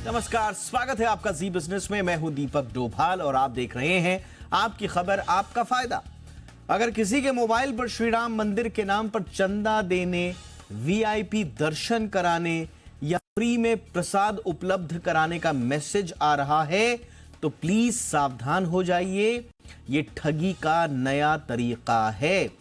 नमस्कार, स्वागत है आपका जी बिजनेस में। मैं हूं दीपक डोभाल और आप देख रहे हैं आपकी खबर आपका फायदा। अगर किसी के मोबाइल पर श्री राम मंदिर के नाम पर चंदा देने, वीआईपी दर्शन कराने या फ्री में प्रसाद उपलब्ध कराने का मैसेज आ रहा है तो प्लीज सावधान हो जाइए। ये ठगी का नया तरीका है।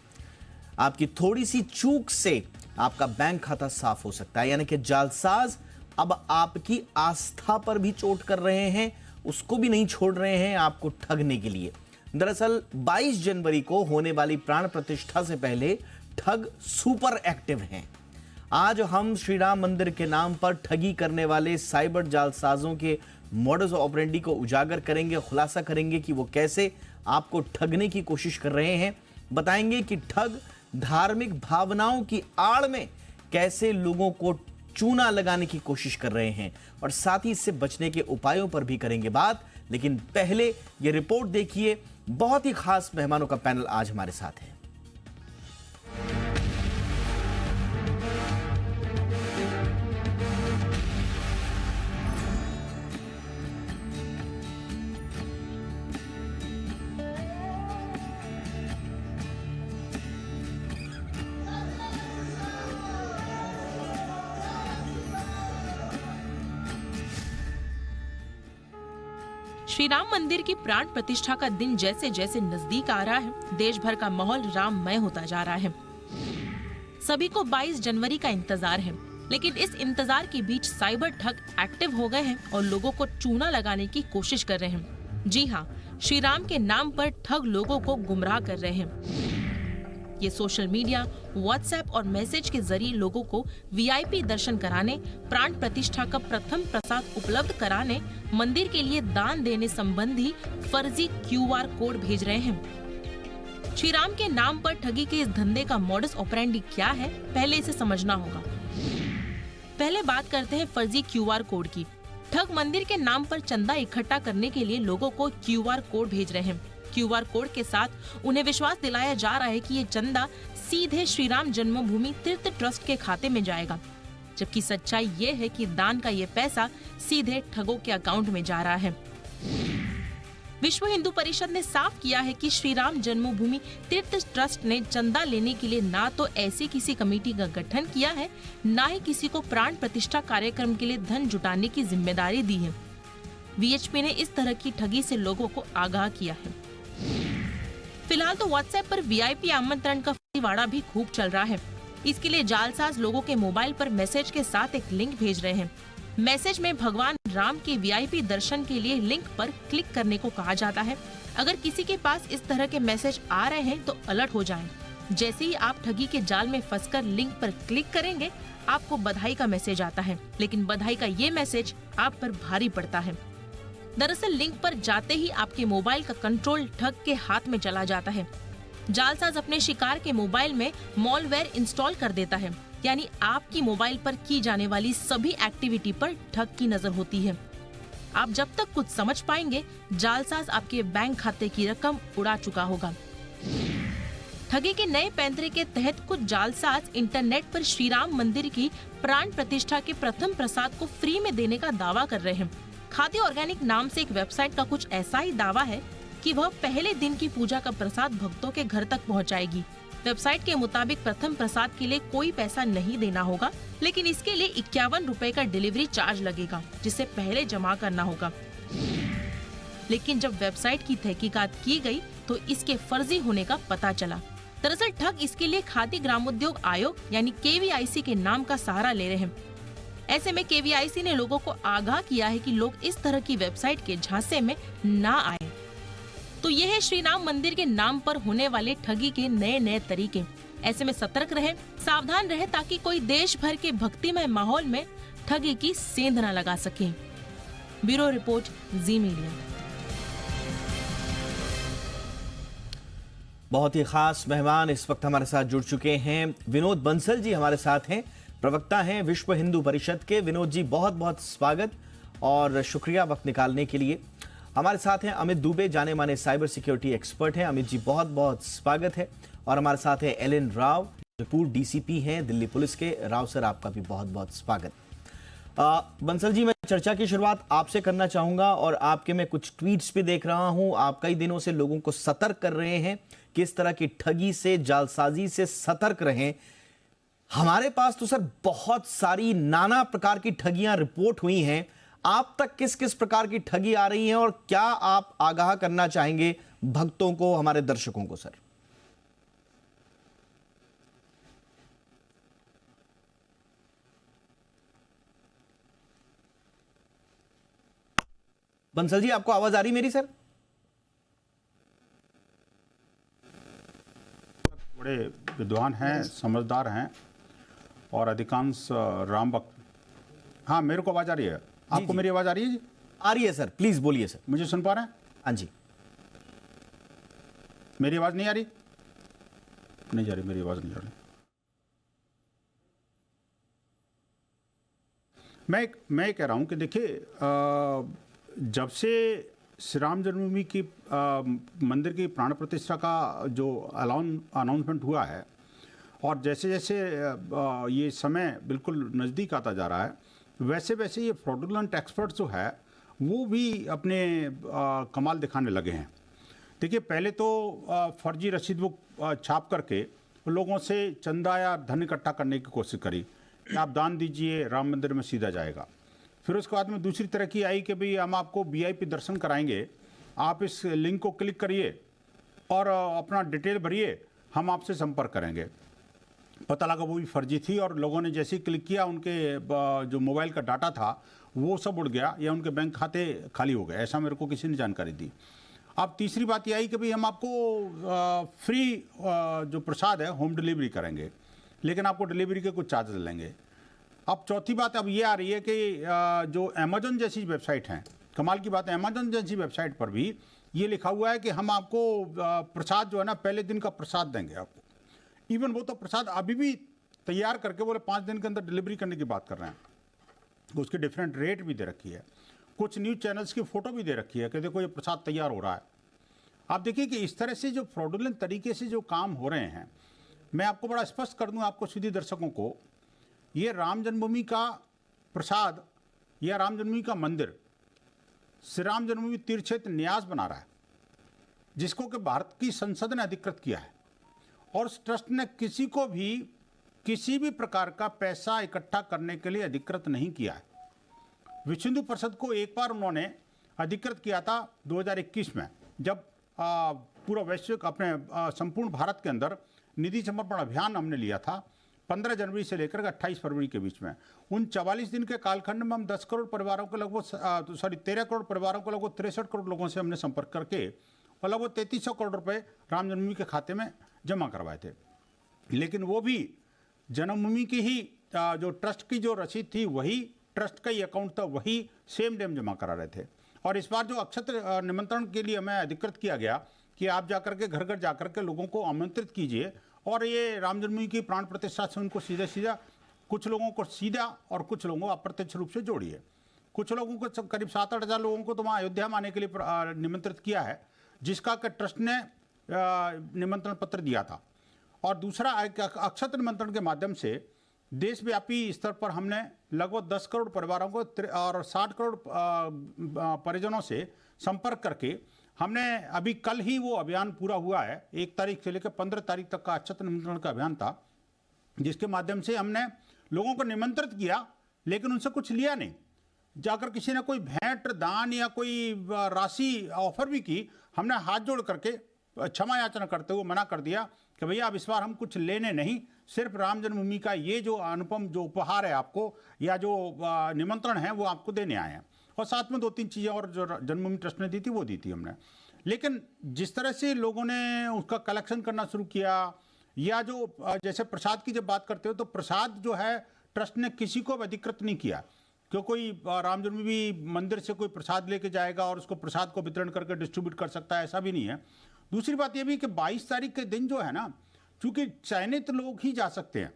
आपकी थोड़ी सी चूक से आपका बैंक खाता साफ हो सकता है, यानी कि जालसाज अब आपकी आस्था पर भी चोट कर रहे हैं, उसको भी नहीं छोड़ रहे हैं आपको ठगने के लिए। दरअसल 22 जनवरी को होने वाली प्राण प्रतिष्ठा से पहले ठग सुपर एक्टिव हैं। आज हम श्री राम मंदिर के नाम पर ठगी करने वाले साइबर जालसाजों के मॉडस ऑपरेंडी को उजागर करेंगे, खुलासा करेंगे कि वो कैसे आपको ठगने की कोशिश कर रहे हैं। बताएंगे कि ठग धार्मिक भावनाओं की आड़ में कैसे लोगों को चूना लगाने की कोशिश कर रहे हैं, और साथ ही इससे बचने के उपायों पर भी करेंगे बात। लेकिन पहले ये रिपोर्ट देखिए। बहुत ही खास मेहमानों का पैनल आज हमारे साथ है। श्री राम मंदिर की प्राण प्रतिष्ठा का दिन जैसे जैसे नजदीक आ रहा है, देश भर का माहौल राममय होता जा रहा है। सभी को 22 जनवरी का इंतजार है, लेकिन इस इंतजार के बीच साइबर ठग एक्टिव हो गए हैं और लोगों को चूना लगाने की कोशिश कर रहे हैं। जी हाँ, श्री राम के नाम पर ठग लोगों को गुमराह कर रहे हैं। ये सोशल मीडिया, व्हाट्सएप और मैसेज के जरिए लोगों को वीआईपी दर्शन कराने, प्राण प्रतिष्ठा का प्रथम प्रसाद उपलब्ध कराने, मंदिर के लिए दान देने संबंधी फर्जी क्यूआर कोड भेज रहे हैं। श्री राम के नाम पर ठगी के इस धंधे का मॉडस ऑपरेंडी क्या है, पहले इसे समझना होगा। पहले बात करते हैं फर्जी क्यूआर कोड की। ठग मंदिर के नाम पर चंदा इकट्ठा करने के लिए लोगों को क्यूआर कोड भेज रहे हैं। क्यूआर कोड के साथ उन्हें विश्वास दिलाया जा रहा है कि ये चंदा सीधे श्री राम जन्मभूमि तीर्थ ट्रस्ट के खाते में जाएगा, जबकि सच्चाई ये है कि दान का ये पैसा सीधे ठगों के अकाउंट में जा रहा है। विश्व हिंदू परिषद ने साफ किया है कि श्री राम जन्मभूमि तीर्थ ट्रस्ट ने चंदा लेने के लिए ना तो ऐसी किसी कमेटी का गठन किया है, ना ही किसी को प्राण प्रतिष्ठा कार्यक्रम के लिए धन जुटाने की जिम्मेदारी दी है। वीएचपी ने इस तरह की ठगी से लोगों को आगाह किया है। फिलहाल तो व्हाट्सएप पर वीआईपी आमंत्रण का फर्जीवाड़ा भी खूब चल रहा है। इसके लिए जालसाज लोगों के मोबाइल पर मैसेज के साथ एक लिंक भेज रहे हैं। मैसेज में भगवान राम के वीआईपी दर्शन के लिए लिंक पर क्लिक करने को कहा जाता है। अगर किसी के पास इस तरह के मैसेज आ रहे हैं तो अलर्ट हो जाएं। जैसे ही आप ठगी के जाल में फंसकर लिंक पर क्लिक करेंगे, आपको बधाई का मैसेज आता है, लेकिन बधाई का ये मैसेज आप पर भारी पड़ता है। दरअसल लिंक पर जाते ही आपके मोबाइल का कंट्रोल ठग के हाथ में चला जाता है। जालसाज अपने शिकार के मोबाइल में मॉलवेयर इंस्टॉल कर देता है, यानी आपकी मोबाइल पर की जाने वाली सभी एक्टिविटी पर ठग की नजर होती है। आप जब तक कुछ समझ पाएंगे, जालसाज आपके बैंक खाते की रकम उड़ा चुका होगा। ठगी के नए पैंतरे के तहत कुछ जालसाज इंटरनेट पर श्री राम मंदिर की प्राण प्रतिष्ठा के प्रथम प्रसाद को फ्री में देने का दावा कर रहे हैं। खाद्य ऑर्गेनिक नाम से एक वेबसाइट का कुछ ऐसा ही दावा है कि वह पहले दिन की पूजा का प्रसाद भक्तों के घर तक पहुंचाएगी। वेबसाइट के मुताबिक प्रथम प्रसाद के लिए कोई पैसा नहीं देना होगा, लेकिन इसके लिए 51 रुपए का डिलीवरी चार्ज लगेगा, जिसे पहले जमा करना होगा। लेकिन जब वेबसाइट की तहकीकात की गई तो इसके फर्जी होने का पता चला। दरअसल ठग इसके लिए खाद्य ग्रामोद्योग आयोग यानी केवीआईसी के नाम का सहारा ले रहे हैं। ऐसे में केवीआईसी ने लोगों को आगाह किया है कि लोग इस तरह की वेबसाइट के झांसे में ना आए। तो ये है श्री राम मंदिर के नाम पर होने वाले ठगी के नए नए तरीके। ऐसे में सतर्क रहें, सावधान रहें, ताकि कोई देश भर के भक्तिमय माहौल में ठगी की सेंध न लगा सके। ब्यूरो रिपोर्ट, जी मीडिया। बहुत ही खास मेहमान इस वक्त हमारे साथ जुड़ चुके हैं। विनोद बंसल जी हमारे साथ हैं, प्रवक्ता हैं विश्व हिंदू परिषद के। विनोद जी, बहुत बहुत स्वागत और शुक्रिया वक्त निकालने के लिए। हमारे साथ हैं अमित दुबे, जाने माने साइबर सिक्योरिटी एक्सपर्ट हैं। अमित जी, बहुत बहुत स्वागत है। और हमारे साथ है एलन राव, जो पूर्व डीसीपी हैं दिल्ली पुलिस के। राव सर, आपका भी बहुत बहुत स्वागत। बंसल जी, मैं चर्चा की शुरुआत आपसे करना चाहूंगा और आपके मैं कुछ ट्वीट्स भी देख रहा हूं। आप कई दिनों से लोगों को सतर्क कर रहे हैं कि इस तरह की ठगी से, जालसाजी से सतर्क रहें। हमारे पास तो सर बहुत सारी नाना प्रकार की ठगियां रिपोर्ट हुई हैं। आप तक किस किस प्रकार की ठगी आ रही हैं और क्या आप आगाह करना चाहेंगे भक्तों को, हमारे दर्शकों को? सर बंसल जी, आपको आवाज आ रही मेरी? सर बड़े विद्वान हैं, समझदार हैं और अधिकांश राम भक्त। हाँ, मेरे को आवाज आ रही है। आपको मेरी आवाज आ रही है जी? आ रही है सर, प्लीज बोलिए सर। मुझे सुन पा रहे हैं? हाँ जी। मेरी आवाज नहीं आ रही? नहीं जा रही, मेरी आवाज नहीं आ रही। मैं कह रहा हूं कि देखिए, जब से श्री राम जन्मभूमि की मंदिर की प्राण प्रतिष्ठा का जो अनाउंसमेंट हुआ है और जैसे जैसे ये समय बिल्कुल नज़दीक आता जा रहा है, वैसे वैसे ये फ्रॉडुलेंट एक्सपर्ट जो है वो भी अपने कमाल दिखाने लगे हैं। देखिए, पहले तो फर्जी रसीद बुक छाप करके लोगों से चंदा या धन इकट्ठा करने की कोशिश करी कि आप दान दीजिए, राम मंदिर में सीधा जाएगा। फिर उसके बाद में दूसरी तरह की आई कि भाई हम आपको वीआईपी दर्शन कराएंगे, आप इस लिंक को क्लिक करिए और अपना डिटेल भरिए, हम आपसे संपर्क करेंगे। पता लगा वो भी फर्जी थी और लोगों ने जैसे ही क्लिक किया उनके जो मोबाइल का डाटा था वो सब उड़ गया या उनके बैंक खाते खाली हो गए। ऐसा मेरे को किसी ने जानकारी दी। अब तीसरी बात ये आई कि भाई हम आपको फ्री जो प्रसाद है होम डिलीवरी करेंगे, लेकिन आपको डिलीवरी के कुछ चार्जेस लेंगे। अब चौथी बात अब ये आ रही है कि जो अमेजन जैसी वेबसाइट हैं, कमाल की बात है, अमेजन जैसी वेबसाइट पर भी ये लिखा हुआ है कि हम आपको प्रसाद जो है ना, पहले दिन का प्रसाद देंगे आपको। इवन वो तो प्रसाद अभी भी तैयार करके बोले 5 दिन के अंदर डिलीवरी करने की बात कर रहे हैं। उसकी डिफरेंट रेट भी दे रखी है, कुछ न्यूज़ चैनल्स की फ़ोटो भी दे रखी है कि देखो ये प्रसाद तैयार हो रहा है। आप देखिए कि इस तरह से जो फ्रॉडुलेंट तरीके से जो काम हो रहे हैं, मैं आपको बड़ा स्पष्ट कर दूं आपको, सीधी दर्शकों को, ये राम जन्मभूमि का प्रसाद या राम जन्मभूमि का मंदिर श्री राम जन्मभूमि तीर्थ क्षेत्र न्यास बना रहा है, जिसको कि भारत की संसद ने अधिकृत किया है। और उस ट्रस्ट ने किसी को भी किसी भी प्रकार का पैसा इकट्ठा करने के लिए अधिकृत नहीं किया है। विश्व हिंदू परिषद को एक बार उन्होंने अधिकृत किया था 2021 में, जब पूरा वैश्विक अपने संपूर्ण भारत के अंदर निधि समर्पण अभियान हमने लिया था 15 जनवरी से लेकर 28 फरवरी के बीच में। उन 44 दिन के कालखंड में हम 10 करोड़ परिवारों को लगभग 13 करोड़ परिवारों को लगभग 63 करोड़ लोगों से हमने संपर्क करके और लगभग 3300 करोड़ रुपए राम जन्मभूमि के खाते में जमा करवाए थे। लेकिन वो भी जन्मभूमि की ही जो ट्रस्ट की जो रसीद थी, वही ट्रस्ट का ही अकाउंट था, वही सेम डेम जमा करा रहे थे। और इस बार जो अक्षत्र निमंत्रण के लिए हमें अधिकृत किया गया कि आप जाकर के घर घर जाकर के लोगों को आमंत्रित कीजिए और ये राम जन्मभूमि की प्राण प्रतिष्ठा से उनको सीधा सीधा, कुछ लोगों को सीधा और कुछ लोगों को अप्रत्यक्ष रूप से जोड़िए। कुछ लोगों को करीब 7-8 हज़ार लोगों को तो वहाँ अयोध्या में आने के लिए निमंत्रित किया है, जिसका कि ट्रस्ट ने निमंत्रण पत्र दिया था। और दूसरा अक्षत्र निमंत्रण के माध्यम से देशव्यापी स्तर पर हमने लगभग 10 करोड़ परिवारों को और 60 करोड़ परिजनों से संपर्क करके हमने अभी कल ही वो अभियान पूरा हुआ है। 1 तारीख से लेकर 15 तारीख तक का अक्षत्र निमंत्रण का अभियान था, जिसके माध्यम से हमने लोगों को निमंत्रित किया लेकिन उनसे कुछ लिया नहीं। जाकर किसी ने कोई भेंट, दान या कोई राशि ऑफर भी की, हमने हाथ जोड़ करके क्षमा याचना करते हुए मना कर दिया कि भैया अब इस बार हम कुछ लेने नहीं, सिर्फ राम जन्मभूमि का ये जो अनुपम जो उपहार है आपको या जो निमंत्रण है वो आपको देने आए हैं। और साथ में 2-3 चीज़ें और जो जन्मभूमि ट्रस्ट ने दी थी वो दी थी हमने। लेकिन जिस तरह से लोगों ने उसका कलेक्शन करना शुरू किया, या जो जैसे प्रसाद की जब बात करते हो तो प्रसाद जो है ट्रस्ट ने किसी को अधिकृत नहीं किया कि कोई राम जन्मभूमि मंदिर से कोई प्रसाद लेके जाएगा और उसको प्रसाद को वितरण करके डिस्ट्रीब्यूट कर सकता है, ऐसा भी नहीं है। दूसरी बात यह भी कि 22 तारीख के दिन जो है ना, चूंकि चयनित लोग ही जा सकते हैं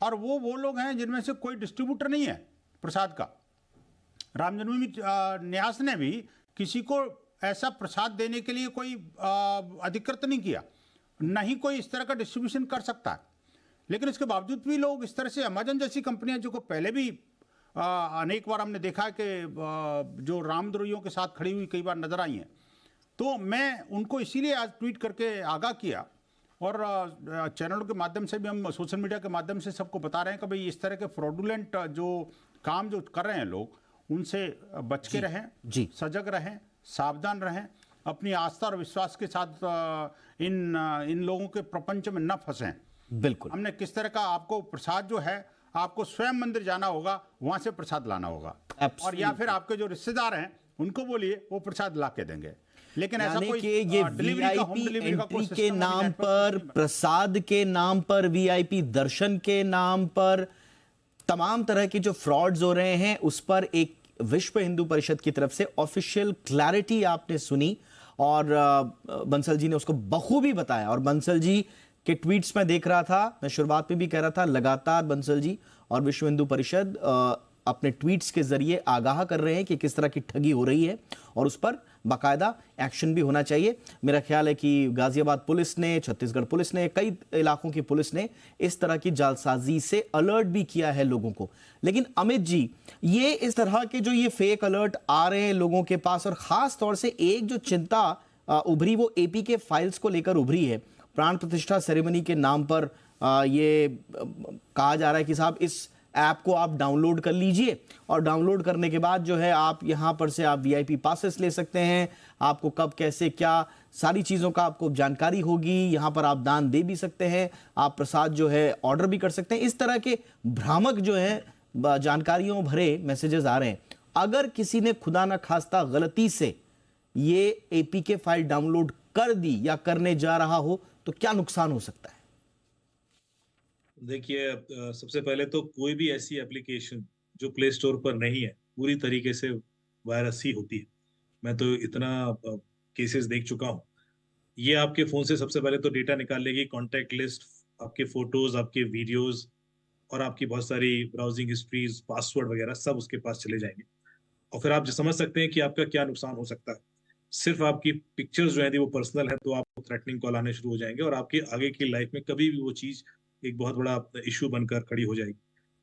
और वो लोग हैं जिनमें से कोई डिस्ट्रीब्यूटर नहीं है प्रसाद का। राम जन्मभूमि न्यास ने भी किसी को ऐसा प्रसाद देने के लिए कोई अधिकृत नहीं किया, न ही कोई इस तरह का डिस्ट्रीब्यूशन कर सकता है। लेकिन इसके बावजूद भी लोग इस तरह से अमेजन जैसी कंपनियां जो को पहले भी अनेक बार हमने देखा है कि जो रामद्रोहियों के साथ खड़ी हुई कई बार नजर आई हैं। तो मैं उनको इसीलिए आज ट्वीट करके आगाह किया, और चैनलों के माध्यम से भी, हम सोशल मीडिया के माध्यम से सबको बता रहे हैं कि भाई इस तरह के फ्रॉडुलेंट जो काम जो कर रहे हैं लोग, उनसे बच के रहें, सजग रहें, सावधान रहें, अपनी आस्था और विश्वास के साथ इन लोगों के प्रपंच में न फंसें। बिल्कुल। हमने किस तरह का, आपको प्रसाद जो है, आपको स्वयं मंदिर जाना होगा, वहां से प्रसाद लाना होगा, और या फिर आपके जो रिश्तेदार हैं उनको बोलिए, वो प्रसाद ला के देंगे। लेकिन ऐसा कोई ये वीआईपी एंट्री के नाम पर, प्रसाद के नाम पर, वीआईपी दर्शन के नाम पर तमाम तरह की जो फ्रॉड्स हो रहे हैं, उस पर एक विश्व हिंदू परिषद की तरफ से ऑफिशियल क्लैरिटी आपने सुनी, और बंसल जी ने उसको बखूबी बताया। और बंसल जी के ट्वीट्स में देख रहा था, मैं शुरुआत में भी कह रहा था, लगातार बंसल जी और विश्व हिंदू परिषद अपने ट्वीट्स के जरिए आगाह कर रहे हैं कि किस तरह की ठगी हो रही है, और उस पर बाकायदा एक्शन भी होना चाहिए। मेरा ख्याल है कि गाजियाबाद पुलिस ने, छत्तीसगढ़ पुलिस ने, कई इलाकों की पुलिस ने इस तरह की जालसाजी से अलर्ट भी किया है लोगों को। लेकिन अमित जी, ये इस तरह के जो ये फेक अलर्ट आ रहे हैं लोगों के पास, और खास तौर से एक जो चिंता उभरी वो एपी के फाइल्स को लेकर उभरी है। प्राण प्रतिष्ठा सेरेमनी के नाम पर ये कहा जा रहा है कि साहब इस ऐप को आप डाउनलोड कर लीजिए, और डाउनलोड करने के बाद जो है आप यहां पर से आप वीआईपी पासेस ले सकते हैं, आपको कब कैसे क्या सारी चीज़ों का आपको जानकारी होगी, यहां पर आप दान दे भी सकते हैं, आप प्रसाद जो है ऑर्डर भी कर सकते हैं। इस तरह के भ्रामक जो है जानकारियों भरे मैसेजेस आ रहे हैं। अगर किसी ने खुदा ना खास्ता गलती से ये एपीके फाइल डाउनलोड कर दी या करने जा रहा हो, तो क्या नुकसान हो सकता है? देखिए, सबसे पहले तो कोई भी ऐसी एप्लीकेशन जो प्ले स्टोर पर नहीं है, पूरी तरीके से वायरस ही होती है। मैं तो इतना केसेस देख चुका हूँ। ये आपके फोन से सबसे पहले तो डेटा निकाल लेगी, कॉन्टैक्ट लिस्ट, आपके फोटोज, आपके वीडियोज, और आपकी बहुत सारी ब्राउजिंग हिस्ट्रीज, पासवर्ड वगैरह सब उसके पास चले जाएंगे। और फिर आप समझ सकते हैं कि आपका क्या नुकसान हो सकता है। सिर्फ आपकी पिक्चर्स जो है वो पर्सनल है, तो आपको थ्रेटनिंग कॉल आने शुरू हो जाएंगे, और आपकी आगे की लाइफ में कभी भी वो चीज एक बहुत बड़ा इश्यू बनकर खड़ी हो जाएगी।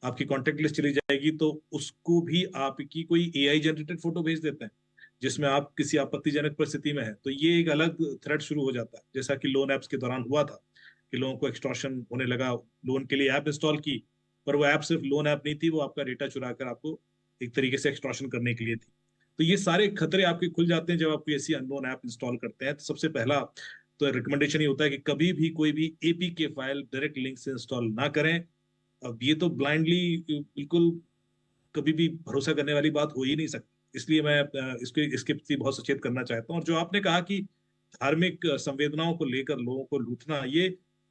आपकी कॉन्टेक्ट लिस्ट चली जाएगी, तो उसको भी आपकी कोई एआई जनरेटेड फोटो भेज देते हैं जिसमें आप किसी आपत्तिजनक परिस्थिति में है, तो ये एक अलग थ्रेट शुरू हो जाता है। जैसा कि लोन एप्स के दौरान हुआ था कि लोगों को एक्सटॉर्शन होने लगा, लोन के लिए ऐप इंस्टॉल की, पर वो ऐप सिर्फ लोन ऐप नहीं थी, वो आपका डेटा चुरा कर आपको एक तरीके से एक्सटॉर्शन करने के लिए थी। तो ये सारे खतरे आपके खुल जाते हैं जब आप कोई ऐसी अननोन ऐप इंस्टॉल करते हैं। तो सबसे पहला तो रिकमेंडेशन ये होता है कि कभी भी कोई भी एपीके फाइल डायरेक्ट लिंक से इंस्टॉल ना करें। अब ये तो ब्लाइंडली बिल्कुल कभी भी भरोसा करने वाली बात हो ही नहीं सकती, इसलिए मैं इसके प्रति बहुत सचेत करना चाहता हूँ। और जो आपने कहा कि धार्मिक संवेदनाओं को लेकर लोगों को लूटना, ये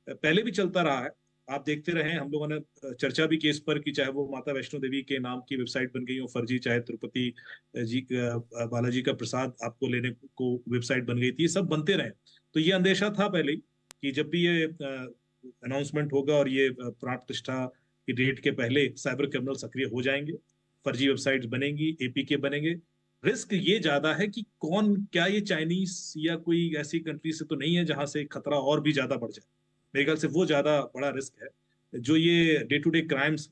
पहले भी चलता रहा है। आप देखते रहे, हम लोगों ने चर्चा भी की इस पर कि चाहे वो माता वैष्णो देवी के नाम की वेबसाइट बन गई हो फर्जी, चाहे तिरुपति जी बालाजी का प्रसाद आपको लेने को वेबसाइट बन गई थी, ये सब बनते रहे। तो ये अंदेशा था पहले ही कि जब भी ये अनाउंसमेंट होगा और ये प्राण प्रतिष्ठा की डेट के पहले साइबर क्रिमिनल सक्रिय हो जाएंगे, फर्जी वेबसाइट्स बनेंगी, एपीके बनेंगे। रिस्क ये ज्यादा है कि कौन, क्या ये चाइनीज या कोई ऐसी कंट्री से तो नहीं है जहां से खतरा और भी ज्यादा बढ़ जाए। मेरे ख्याल से वो ज्यादा बड़ा रिस्क है। जो ये day to day crimes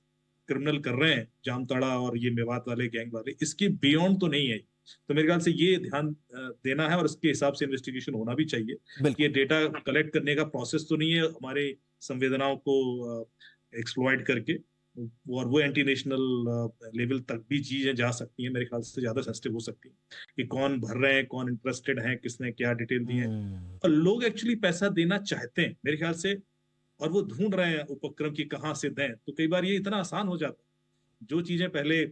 criminal कर रहे हैं, जामताड़ा और ये मेवात वाले गैंग वाले, इसके बियॉन्ड तो नहीं है। तो मेरे ख्याल से ये ध्यान देना है, और इसके हिसाब से इन्वेस्टिगेशन होना भी चाहिए। ये डेटा कलेक्ट करने का प्रोसेस तो नहीं है हमारे संवेदनाओं को एक्सप्लॉइट करके, और वो एंटी नेशनल लेवल तक भी चीजें जा सकती हैं। मेरे ख्याल से ज्यादा सेंसिटिव हो सकती हैं कि कौन भर रहे हैं, कौन इंटरेस्टेड है, किसने क्या डिटेल दी है। और लोग एक्चुअली पैसा देना चाहते हैं मेरे ख्याल से, और वो ढूंढ रहे हैं उपक्रम की कहाँ से दें। तो कई बार ये इतना आसान हो जाता है, जो चीजें पहले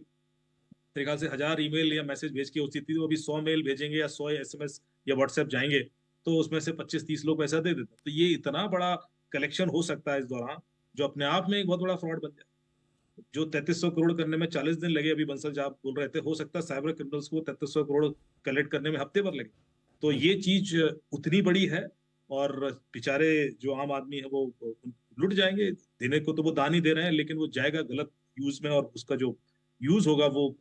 मेरे ख्याल से 1000 ईमेल या मैसेज भेज के होती थी, वो अभी 100 मेल भेजेंगे या 100 एसएमएस या व्हाट्सएप जाएंगे, तो उसमें से 25-30 लोग पैसा दे देते हैं। तो ये इतना बड़ा कलेक्शन हो सकता है इस दौरान, जो अपने आप में एक बहुत बड़ा फ्रॉड बन जाए। जो 3300 करोड़ करने में 40 दिन लगे, अभी बंसल जी आप बोल रहे थे, हो सकता है साइबर क्रिमिनल्स को 3300 करोड़ कलेक्ट करने में हफ्ते भर लगे। तो ये चीज उतनी बड़ी है, और बेचारे जो आम आदमी है वो लुट जाएंगे। देने को तो वो दान ही दे रहे हैं, लेकिन वो जाएगा गलत यूज में, और उसका जो यूज होगा वो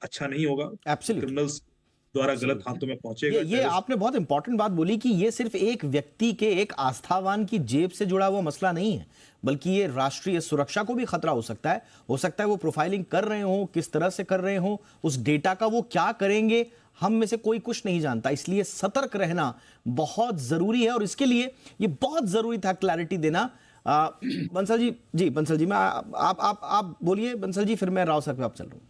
अच्छा नहीं होगा। क्रिमिनल्स द्वारा गलत हाथों में पहुंचेगा। ये आपने बहुत इंपॉर्टेंट बात बोली कि ये सिर्फ एक व्यक्ति के, एक आस्थावान की जेब से जुड़ा हुआ मसला नहीं है, बल्कि ये राष्ट्रीय सुरक्षा को भी खतरा हो सकता है। हो सकता है वो प्रोफाइलिंग कर रहे हो, किस तरह से कर रहे हो, उस डेटा का वो क्या करेंगे, हम में से कोई कुछ नहीं जानता। इसलिए सतर्क रहना बहुत जरूरी है और इसके लिए ये बहुत जरूरी था क्लैरिटी देना। बंसल जी बंसल जी, मैं आप बोलिए बंसल जी, फिर मैं राव सर पे आप चल रहा हूं।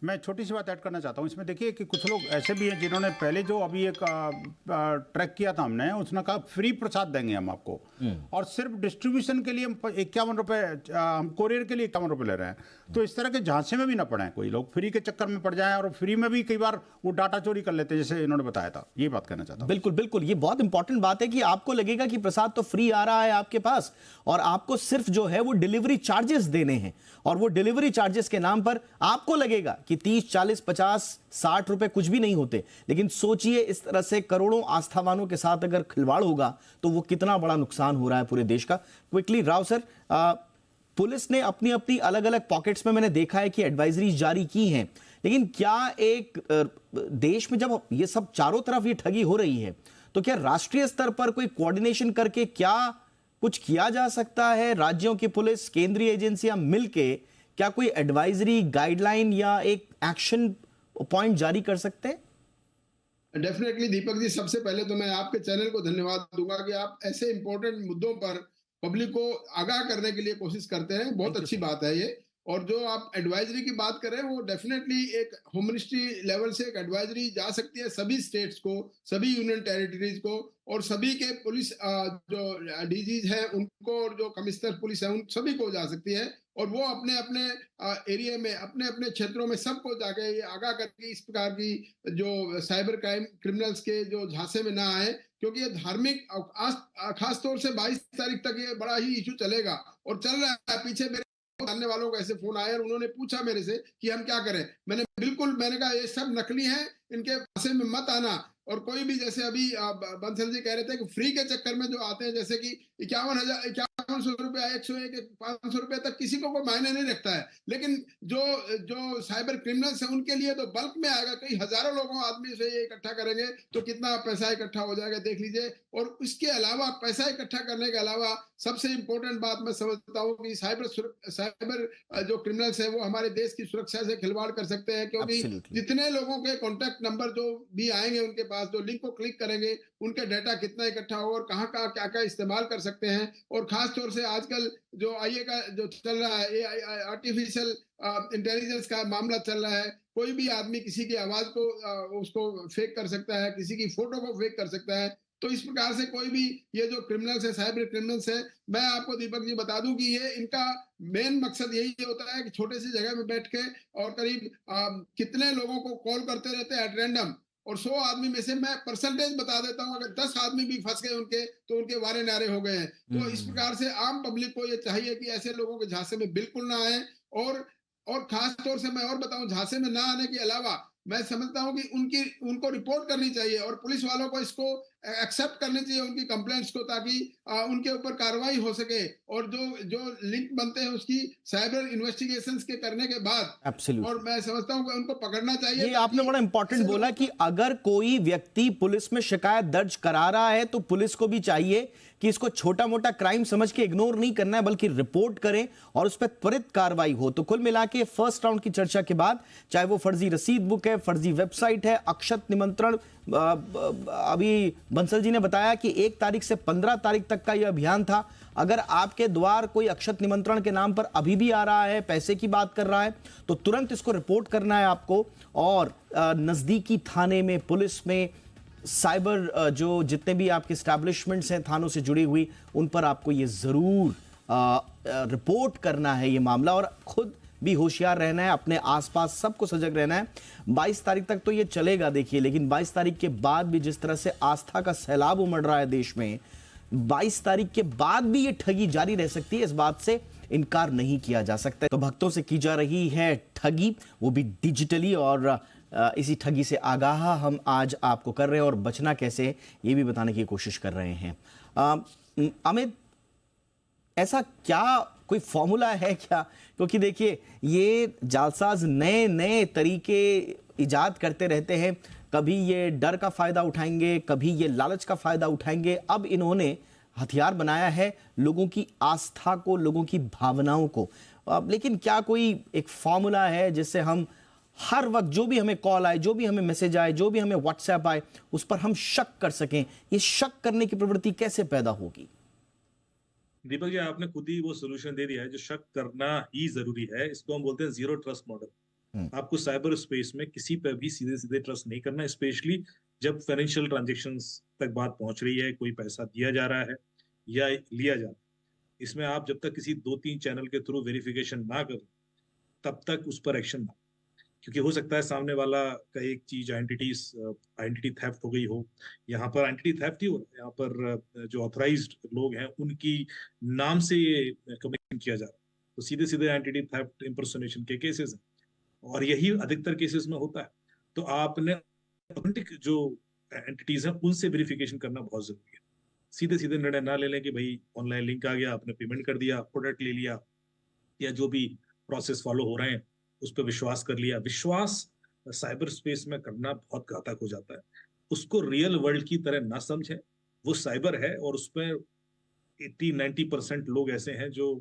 मैं छोटी सी बात ऐड करना चाहता हूँ इसमें। देखिए कि कुछ लोग ऐसे भी हैं जिन्होंने पहले जो अभी एक ट्रैक किया था हमने, उसने कहा फ्री प्रसाद देंगे हम आपको, और सिर्फ डिस्ट्रीब्यूशन के लिए हम 51 रुपए, हम कोरियर के लिए 51 रुपए ले रहे हैं। तो इस तरह के झांसे में भी ना पड़े कोई लोग, फ्री के चक्कर में पड़ जाए, और फ्री में भी कई बार वो डाटा चोरी कर लेते हैं, जैसे इन्होंने बताया था। ये बात कहना चाहता हूँ। बिल्कुल बिल्कुल, ये बहुत इंपॉर्टेंट बात है कि आपको लगेगा कि प्रसाद तो फ्री आ रहा है आपके पास, और आपको सिर्फ जो है वो डिलीवरी चार्जेस देने हैं, और वो डिलीवरी चार्जेस के नाम पर आपको लगेगा कि 30, 40, 50, 60 रुपए कुछ भी नहीं होते। लेकिन सोचिए इस तरह से करोड़ों आस्थावानों के साथ अगर खिलवाड़ होगा तो वो कितना बड़ा नुकसान हो रहा है पूरे देश का। क्विकली राव सर, पुलिस ने अपनी अपनी अलग अलग पॉकेट्स में, मैंने देखा है कि एडवाइजरीज जारी की हैं, लेकिन क्या एक देश में जब ये सब चारों तरफ ये ठगी हो रही है, तो क्या राष्ट्रीय स्तर पर कोई कोऑर्डिनेशन करके क्या कुछ किया जा सकता है? राज्यों की पुलिस, केंद्रीय एजेंसियां मिलके क्या कोई एडवाइजरी, गाइडलाइन या एक एक्शन पॉइंट जारी कर सकते हैं? डेफिनेटली दीपक जी, सबसे पहले तो मैं आपके चैनल को धन्यवाद दूंगा कि आप ऐसे इंपॉर्टेंट मुद्दों पर पब्लिक को आगाह करने के लिए कोशिश करते हैं। बहुत अच्छी बात है ये। और जो आप एडवाइजरी की बात करें, वो डेफिनेटली एक होम मिनिस्ट्री लेवल से एक एडवाइजरी जा सकती है सभी स्टेट्स को, सभी यूनियन टेरिटरीज को, और सभी के पुलिस जो डीजीज हैं उनको, और जो कमिश्नर पुलिस है उन सभी को जा सकती है। और वो अपने अपने एरिया में, अपने अपने क्षेत्रों में सबको जाके ये आगाह करके इस प्रकार की जो साइबर क्राइम क्रिमिनल्स के जो झांसे में ना आए, क्योंकि ये धार्मिक, खास तौर से 22 तारीख तक ये बड़ा ही इशू चलेगा और चल रहा है। पीछे मेरे जानने वालों को ऐसे फोन आए और उन्होंने पूछा मेरे से कि हम क्या करें। मैंने कहा ये सब नकली हैं, इनके पासे में मत आना। और कोई भी, जैसे अभी बंसल जी कह रहे थे कि फ्री के चक्कर में जो आते हैं, जैसे कि 5100 रुपया, 101, 500 रुपए तक किसी को कोई मायने नहीं रखता है, लेकिन जो साइबर क्रिमिनल्स हैं उनके लिए तो बल्क में आएगा। कई हजारों लोगों आदमी से ये इकट्ठा करेंगे तो कितना पैसा इकट्ठा हो जाएगा, देख लीजिए। और इसके अलावा, पैसा इकट्ठा करने के अलावा, सबसे इंपॉर्टेंट बात मैं समझता हूँ कि साइबर जो क्रिमिनल्स है वो हमारे देश की सुरक्षा से खिलवाड़ कर सकते हैं, क्योंकि जितने लोगों के कॉन्टैक्ट नंबर जो भी आएंगे उनके पास, जो लिंक को क्लिक करेंगे, उनका डाटा कितना इकट्ठा हो और कहाँ कहाँ क्या क्या इस्तेमाल कर सकते हैं। और खास तौर से आजकल जो आईए का जो चल रहा है, आर्टिफिशियल इंटेलिजेंस का मामला चल रहा है, कोई भी आदमी किसी की आवाज को उसको फेक कर सकता है, किसी की फोटो को फेक कर सकता है। तो इस प्रकार से कोई भी ये जो क्रिमिनल्स है, साइबर क्रिमिनल्स है, मैं आपको दीपक जी बता दूं कि ये इनका मेन मकसद यही होता है कि छोटे सी जगह में बैठ के और करीब कितने लोगों को कॉल करते रहते हैं एट रैंडम, और 100 आदमी में से मैं परसेंटेज बता देता हूं, अगर 10 आदमी भी फंस गए उनके, तो उनके वारे नारे हो गए हैं। तो इस प्रकार से आम पब्लिक को ये चाहिए कि ऐसे लोगों के झांसे में बिल्कुल ना आए। और खास तौर से मैं और बताऊं, झांसे में ना आने के अलावा मैं समझता हूं कि उनको रिपोर्ट करनी चाहिए और पुलिस वालों को इसको एक्सेप्ट करनी चाहिए, उनकी कंप्लेंट्स को, ताकि उनके ऊपर कार्रवाई हो सके। और जो लिंक बनते हैं उसकी साइबर इन्वेस्टिगेशंस के करने के बाद, और मैं समझता हूं कि उनको पकड़ना चाहिए। ये आपने बड़ा इंपॉर्टेंट बोला कि अगर कोई व्यक्ति पुलिस में शिकायत दर्ज करा रहा है तो पुलिस को भी चाहिए कि इसको छोटा मोटा क्राइम समझ के इग्नोर नहीं करना है, बल्कि रिपोर्ट करें और उस पर त्वरित कार्रवाई हो। तो कुल मिला के फर्स्ट राउंड की चर्चा के बाद, चाहे वो फर्जी रसीद बुक है, फर्जी वेबसाइट है, अक्षत निमंत्रण, अभी बंसल जी ने बताया कि 1 तारीख से 15 तारीख तक का यह अभियान था। अगर आपके द्वार कोई अक्षत निमंत्रण के नाम पर अभी भी आ रहा है, पैसे की बात कर रहा है, तो तुरंत इसको रिपोर्ट करना है आपको, और नजदीकी थाने में, पुलिस में, साइबर जो जितने भी आपके एस्टैब्लिशमेंट्स हैं थानों से जुड़ी हुई, उन पर आपको ये जरूर रिपोर्ट करना है ये मामला, और खुद भी होशियार रहना है, अपने आसपास सबको सजग रहना है। 22 तारीख तक तो ये चलेगा देखिए, लेकिन 22 तारीख के बाद भी जिस तरह से आस्था का सैलाब उमड़ रहा है देश में, 22 तारीख के बाद भी ये ठगी जारी रह सकती है, इस बात से इनकार नहीं किया जा सकता। तो भक्तों से की जा रही है ठगी, वो भी डिजिटली, और इसी ठगी से आगाह हम आज आपको कर रहे हैं, और बचना कैसे ये भी बताने की कोशिश कर रहे हैं। अमित, ऐसा क्या कोई फॉर्मूला है क्या? क्योंकि देखिए ये जालसाज नए नए तरीके इजाद करते रहते हैं, कभी ये डर का फायदा उठाएंगे, कभी ये लालच का फायदा उठाएंगे। अब इन्होंने हथियार बनाया है लोगों की आस्था को, लोगों की भावनाओं को। लेकिन क्या कोई एक फॉर्मूला है जिससे हम हर वक्त जो भी हमें कॉल आए, जो भी हमें मैसेज आए, जो भी हमें व्हाट्सएप आए, उस पर हम शक कर सकें? ये शक करने की प्रवृत्ति कैसे पैदा होगी? दीपक जी, आपने खुद ही वो सोल्यूशन दे दिया है, जो शक करना ही जरूरी है। इसको हम बोलते हैं जीरो ट्रस्ट मॉडल। आपको साइबर स्पेस में किसी पर भी सीधे सीधे ट्रस्ट नहीं करना, स्पेशली जब फाइनेंशियल ट्रांजेक्शंस तक बात पहुंच रही है, कोई पैसा दिया जा रहा है या लिया जा रहा है। इसमें आप जब तक किसी 2-3 चैनल के थ्रू वेरिफिकेशन ना करें, तब तक उस पर एक्शन ना, क्योंकि हो सकता है सामने वाला का एक चीज आइडेंटिटी थेफ्ट हो गई हो। यहाँ पर आइडेंटिटी थेफ्ट ही हो रहा है, यहाँ पर जो ऑथराइज्ड लोग हैं उनकी नाम से ये कम्युनिकेशन किया जा रहा है, तो सीधे सीधे आइडेंटिटी थेफ्ट इम्पर्सोनेशन के केसेस हैं और यही अधिकतर केसेस में होता है। तो आपने ऑथेंटिक जो एंटिटीज हैं उनसे वेरिफिकेशन करना बहुत जरूरी है। सीधे सीधे निर्णय ना ले लें कि भाई ऑनलाइन लिंक आ गया, आपने पेमेंट कर दिया, प्रोडक्ट ले लिया, या जो भी प्रोसेस फॉलो हो रहे हैं उस पर विश्वास कर लिया। विश्वास साइबर स्पेस में करना बहुत घातक हो जाता है। उसको रियल वर्ल्ड की तरह ना समझें, वो साइबर है और उसमें 80-90% लोग ऐसे हैं जो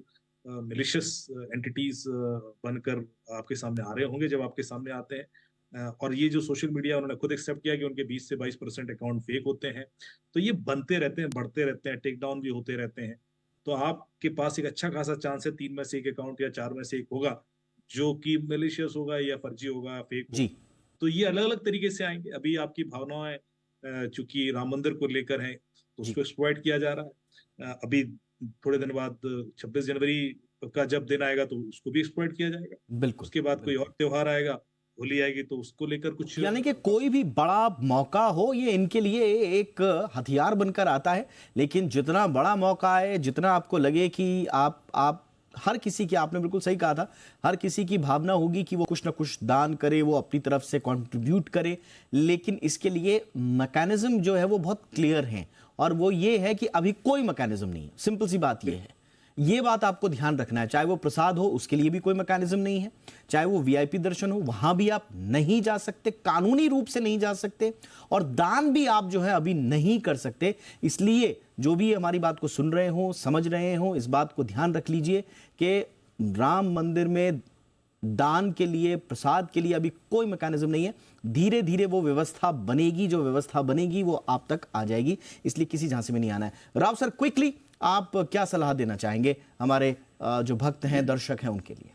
मिलिशियस एंटिटीज बनकर आपके सामने आ रहे होंगे जब आपके सामने आते हैं। और ये जो सोशल मीडिया, उन्होंने खुद एक्सेप्ट किया कि उनके 20 से 22% अकाउंट फेक होते हैं। तो ये बनते रहते हैं, बढ़ते रहते हैं, टेक डाउन भी होते रहते हैं। तो आपके पास एक अच्छा खासा चांस है 3 में से 1 अकाउंट या 4 में से 1 होगा जो कि मैलिशियस होगा या फर्जी होगा, फेक होगा। तो ये अलग अलग तरीके से आएंगे। अभी आपकी भावनाएं चूंकि राम मंदिर को लेकर हैं तो उसको एक्सप्लॉइट किया जा रहा है। अभी थोड़े दिन बाद 26 जनवरी का जब दिन आएगा तो उसको भी एक्सप्लॉइट किया जाएगा। बिल्कुल। उसके बाद कोई और त्योहार आएगा, होली आएगी, तो उसको लेकर कुछ, यानी कि कोई भी बड़ा मौका हो ये इनके लिए एक हथियार बनकर आता है। लेकिन जितना बड़ा मौका है, जितना आपको लगे कि आप हर किसी की, आपने बिल्कुल सही कहा था, हर किसी की भावना होगी कि वो कुछ ना कुछ दान करे, वो अपनी तरफ से कंट्रीब्यूट करे, लेकिन इसके लिए मैकेनिज्म जो है वो बहुत क्लियर है और वो ये है कि अभी कोई मैकेनिज्म नहीं है। सिंपल सी बात ये है, ये बात आपको ध्यान रखना है। चाहे वो प्रसाद हो, उसके लिए भी कोई मैकेनिज्म नहीं है। चाहे वो वीआईपी दर्शन हो, वहां भी आप नहीं जा सकते, कानूनी रूप से नहीं जा सकते, और दान भी आप जो है अभी नहीं कर सकते। इसलिए जो भी हमारी बात को सुन रहे हो, समझ रहे हो, इस बात को ध्यान रख लीजिए कि राम मंदिर में दान के लिए, प्रसाद के लिए अभी कोई मैकेनिज्म नहीं है। धीरे धीरे वो व्यवस्था बनेगी, जो व्यवस्था बनेगी वो आप तक आ जाएगी। इसलिए किसी झांसे में नहीं आना है। राव सर, क्विकली आप क्या सलाह देना चाहेंगे हमारे जो भक्त हैं, दर्शक हैं, उनके लिए?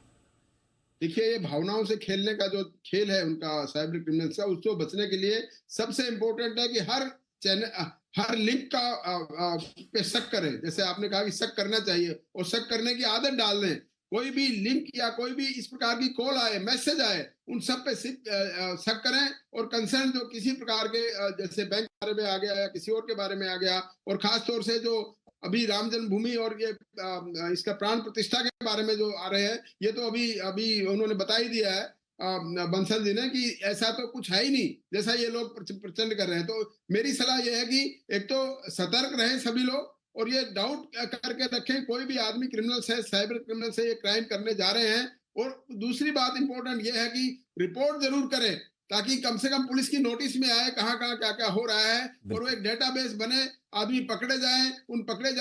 देखिए, ये भावनाओं से खेलने का जो खेल है उनका, साइबर क्रिमिनल्स का, उसको बचने के लिए सबसे इंपॉर्टेंट है कि हर चैनल, हर लिंक का पे शक करें। जैसे आपने कहा कि शक करना चाहिए, और शक करने की आदत डाल दें। कोई भी लिंक या कोई भी इस प्रकार की कॉल आए, मैसेज आए, उन सब पे शक करें। और कंसर्न जो किसी प्रकार के, जैसे बैंक के बारे में आ गया या किसी और के बारे में आ गया, और खास तौर से जो अभी राम जन्मभूमि और ये इसका प्राण प्रतिष्ठा के बारे में जो आ रहे हैं, ये तो अभी उन्होंने बता ही दिया है बंसल जी ने कि ऐसा तो कुछ है ही नहीं जैसा ये लोग प्रचंड कर रहे हैं। तो मेरी सलाह ये है कि एक तो सतर्क रहें सभी लोग, और ये डाउट करके रखें कोई भी आदमी क्रिमिनल्स है, साइबर क्रिमिनल्स है, ये क्राइम करने जा रहे हैं। और दूसरी बात इंपॉर्टेंट ये है कि रिपोर्ट जरूर करें, ताकि कम से कम पुलिस की नोटिस में आए कहाँ कहाँ क्या क्या हो रहा है, और वो एक डेटाबेस बने, आदमी पकड़े जाएं। उन पकड़े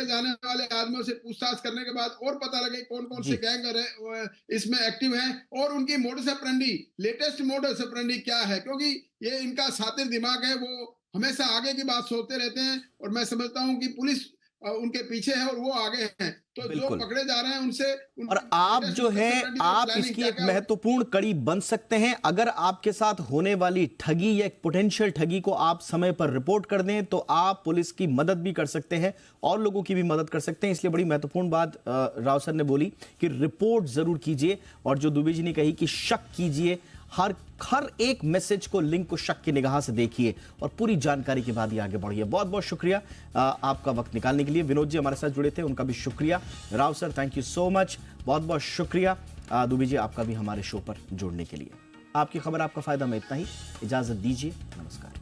जाने वाले आदमियों से पूछताछ करने के बाद और पता लगे कौन कौन से गैंगर है इसमें एक्टिव हैं, और उनकी modus operandi, latest modus operandi क्या है, क्योंकि ये इनका सातिर दिमाग है, वो हमेशा आगे की बात सोचते रहते हैं। और मैं समझता हूँ कि पुलिस उनके पीछे है और वो आगे हैं। तो जो पकड़े जा रहे हैं उनसे, और आप जो है, आप इसकी एक महत्वपूर्ण कड़ी बन सकते हैं। अगर आपके साथ होने वाली ठगी या एक पोटेंशियल ठगी को आप समय पर रिपोर्ट कर दें तो आप पुलिस की मदद भी कर सकते हैं और लोगों की भी मदद कर सकते हैं। इसलिए बड़ी महत्वपूर्ण बात राव सर ने बोली कि रिपोर्ट जरूर कीजिए, और जो दुबे जी ने कही कि शक कीजिए, हर एक मैसेज को, लिंक को शक की निगाह से देखिए और पूरी जानकारी के बाद ही आगे बढ़िए। बहुत बहुत शुक्रिया आपका वक्त निकालने के लिए। विनोद जी हमारे साथ जुड़े थे, उनका भी शुक्रिया। Rao sir, thank you so much, बहुत बहुत शुक्रिया। दुबे जी, आपका भी हमारे शो पर जुड़ने के लिए। आपकी खबर, आपका फायदा में इतना ही। इजाजत दीजिए, नमस्कार।